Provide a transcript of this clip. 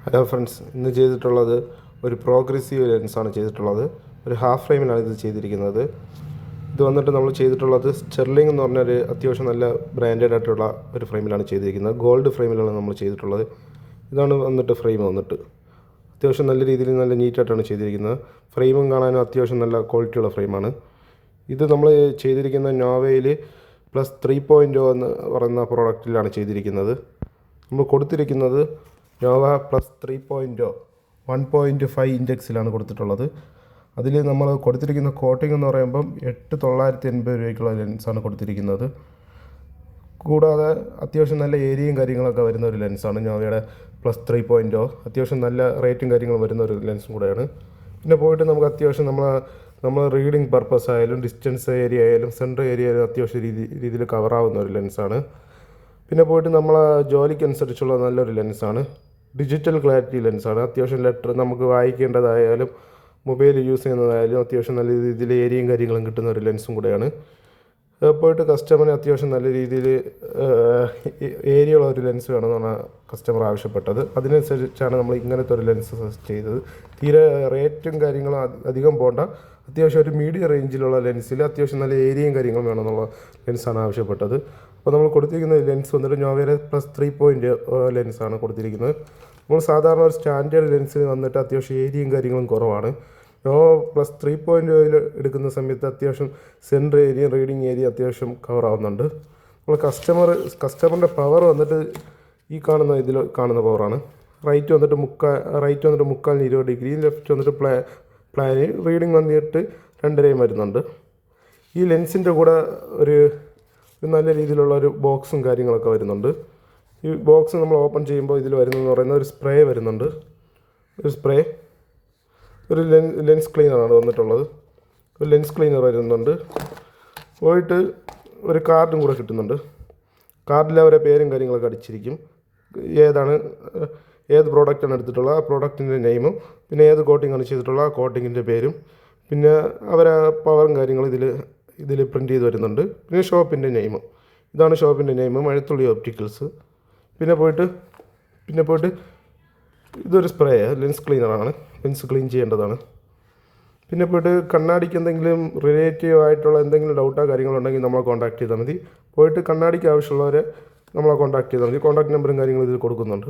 Hello friends, ഇന്ന് ചെയ്തിട്ടുള്ളത് ഒരു പ്രോഗ്രസീവ് ലെൻസാണ് ചെയ്തിട്ടുള്ളത്. ഒരു ഹാഫ് ഫ്രെയിമിലാണ് ഇത് ചെയ്തിരിക്കുന്നത്. ഇത് വന്നിട്ട് നമ്മൾ ചെയ്തിട്ടുള്ളത് സ്റ്റെർലിംഗ് എന്ന് പറഞ്ഞൊരു അത്യാവശ്യം നല്ല ബ്രാൻഡഡ് ആയിട്ടുള്ള ഒരു ഫ്രെയിമിലാണ് ചെയ്തിരിക്കുന്നത്. ഗോൾഡ് ഫ്രെയിമിലാണ് നമ്മൾ ചെയ്തിട്ടുള്ളത്. ഇതാണ് വന്നിട്ട് ഫ്രെയിം വന്നിട്ട് അത്യാവശ്യം നല്ല രീതിയിൽ നല്ല നീറ്റായിട്ടാണ് ചെയ്തിരിക്കുന്നത്. ഫ്രെയിമും കാണാനും അത്യാവശ്യം നല്ല ക്വാളിറ്റിയുള്ള ഫ്രെയിമാണ്. ഇത് നമ്മൾ ചെയ്തിരിക്കുന്ന നോവയിൽ +3.0 എന്ന് പറയുന്ന പ്രോഡക്റ്റിലാണ് ചെയ്തിരിക്കുന്നത്. നമ്മൾ കൊടുത്തിരിക്കുന്നത് നോവ +3.0 1.5 ഇഞ്ചക്സിലാണ് കൊടുത്തിട്ടുള്ളത്. അതിൽ നമ്മൾ കൊടുത്തിരിക്കുന്ന കോട്ടിംഗ് എന്ന് പറയുമ്പം 8,980 രൂപയ്ക്കുള്ള ലെൻസാണ് കൊടുത്തിരിക്കുന്നത്. കൂടാതെ അത്യാവശ്യം നല്ല ഏരിയയും കാര്യങ്ങളൊക്കെ വരുന്ന ഒരു ലെൻസാണ് നോവയുടെ +3.0. അത്യാവശ്യം നല്ല റേറ്റും കാര്യങ്ങളും വരുന്ന ഒരു ലെൻസും കൂടെയാണ്. പിന്നെ പോയിട്ട് നമുക്ക് അത്യാവശ്യം നമ്മൾ റീഡിങ് പർപ്പസ് ആയാലും ഡിസ്റ്റൻസ് ഏരിയ ആയാലും സെൻറ്റർ ഏരിയ ആയാലും അത്യാവശ്യം രീതിയിൽ കവറാവുന്ന ഒരു ലെൻസാണ്. പിന്നെ പോയിട്ട് നമ്മൾ ജോലിക്കനുസരിച്ചുള്ള നല്ലൊരു ലെൻസാണ്. Digital clarity ലെൻസാണ്. അത്യാവശ്യം ലെറ്റർ നമുക്ക് വായിക്കേണ്ടതായാലും മൊബൈൽ യൂസ് ചെയ്യുന്നതായാലും അത്യാവശ്യം നല്ല രീതിയിൽ ഏരിയയും കാര്യങ്ങളും കിട്ടുന്ന ഒരു ലെൻസും കൂടെയാണ്. പോയിട്ട് കസ്റ്റമറിന് അത്യാവശ്യം നല്ല രീതിയിൽ ഏരിയയുള്ള ഒരു ലെൻസ് വേണമെന്നാണ് കസ്റ്റമർ ആവശ്യപ്പെട്ടത്. അതിനനുസരിച്ചാണ് നമ്മൾ ഇങ്ങനത്തെ ഒരു ലെൻസ് സജസ്റ്റ് ചെയ്തത്. തീരെ റേറ്റും കാര്യങ്ങളും അധികം പോകണ്ട, അത്യാവശ്യം ഒരു മീഡിയം റേഞ്ചിലുള്ള ലെൻസിൽ അത്യാവശ്യം നല്ല ഏരിയയും കാര്യങ്ങളും വേണമെന്നുള്ള ലെൻസാണ് ആവശ്യപ്പെട്ടത്. അപ്പോൾ നമ്മൾ കൊടുത്തിരിക്കുന്ന ലെൻസ് വന്നിട്ട് നോവയുടെ +3.0 ലെൻസാണ് കൊടുത്തിരിക്കുന്നത്. നമ്മൾ സാധാരണ ഒരു സ്റ്റാൻഡേർഡ് ലെൻസിന് വന്നിട്ട് അത്യാവശ്യം ഏരിയയും കാര്യങ്ങളും കുറവാണ്. +3.0 എടുക്കുന്ന സമയത്ത് അത്യാവശ്യം സെൻറ്റർ ഏരിയ റീഡിങ് ഏരിയ അത്യാവശ്യം കവറാവുന്നുണ്ട്. നമ്മൾ കസ്റ്റമറിൻ്റെ പവർ വന്നിട്ട് ഈ ഇതിൽ കാണുന്ന പവറാണ്. റൈറ്റ് വന്നിട്ട് 3/4 ഡിഗ്രി, ലെഫ്റ്റ് വന്നിട്ട് പ്ലാന്, റീഡിങ് വന്നിട്ട് 2.5 വരുന്നുണ്ട്. ഈ ലെൻസിൻ്റെ കൂടെ ഒരു നല്ല രീതിയിലുള്ള ഒരു ബോക്സും കാര്യങ്ങളൊക്കെ വരുന്നുണ്ട്. ഈ ബോക്സ് നമ്മൾ ഓപ്പൺ ചെയ്യുമ്പോൾ ഇതിൽ വരുന്നതെന്ന് പറയുന്ന ഒരു സ്പ്രേ വരുന്നുണ്ട്. ഒരു ലെൻസ് ക്ലീനറാണ് വന്നിട്ടുള്ളത്. ഒരു ലെൻസ് ക്ലീനർ വരുന്നുണ്ട്. പോയിട്ട് ഒരു കാർഡും കൂടെ കിട്ടുന്നുണ്ട്. കാർഡിൽ അവരെ പേരും കാര്യങ്ങളൊക്കെ അടിച്ചിരിക്കും. ഏത് പ്രോഡക്റ്റാണ് എടുത്തിട്ടുള്ളത് ആ പ്രോഡക്റ്റിൻ്റെ നെയിമും, പിന്നെ ഏത് കോട്ടിങ്ങാണ് ചെയ്തിട്ടുള്ളത് ആ കോട്ടിങ്ങിൻ്റെ പേരും, പിന്നെ അവരെ പവറും കാര്യങ്ങളും ഇതിൽ പ്രിൻ്റ് ചെയ്ത് വരുന്നുണ്ട്. പിന്നെ ഷോപ്പിൻ്റെ നെയിമും, ഇതാണ് ഷോപ്പിൻ്റെ നെയിം, മഴത്തുള്ളി ഒപ്റ്റിക്കൽസ്. പിന്നെ പോയിട്ട് ഇതൊരു സ്പ്രേ ലെൻസ് ക്ലീനറാണ്, ലെൻസ് ക്ലീൻ ചെയ്യേണ്ടതാണ്. പിന്നെ പോയിട്ട് കണ്ണാടിക്ക് എന്തെങ്കിലും റിലേറ്റീവ് ആയിട്ടുള്ള എന്തെങ്കിലും ഡൗട്ടോ കാര്യങ്ങളോ ഉണ്ടെങ്കിൽ നമ്മളെ കോൺടാക്ട് ചെയ്താൽ മതി. പോയിട്ട് കണ്ണാടിക്ക് ആവശ്യമുള്ളവരെ നമ്മളെ കോൺടാക്ട് ചെയ്താൽ മതി. കോൺടാക്ട് നമ്പറും കാര്യങ്ങളും ഇതിൽ കൊടുക്കുന്നുണ്ട്.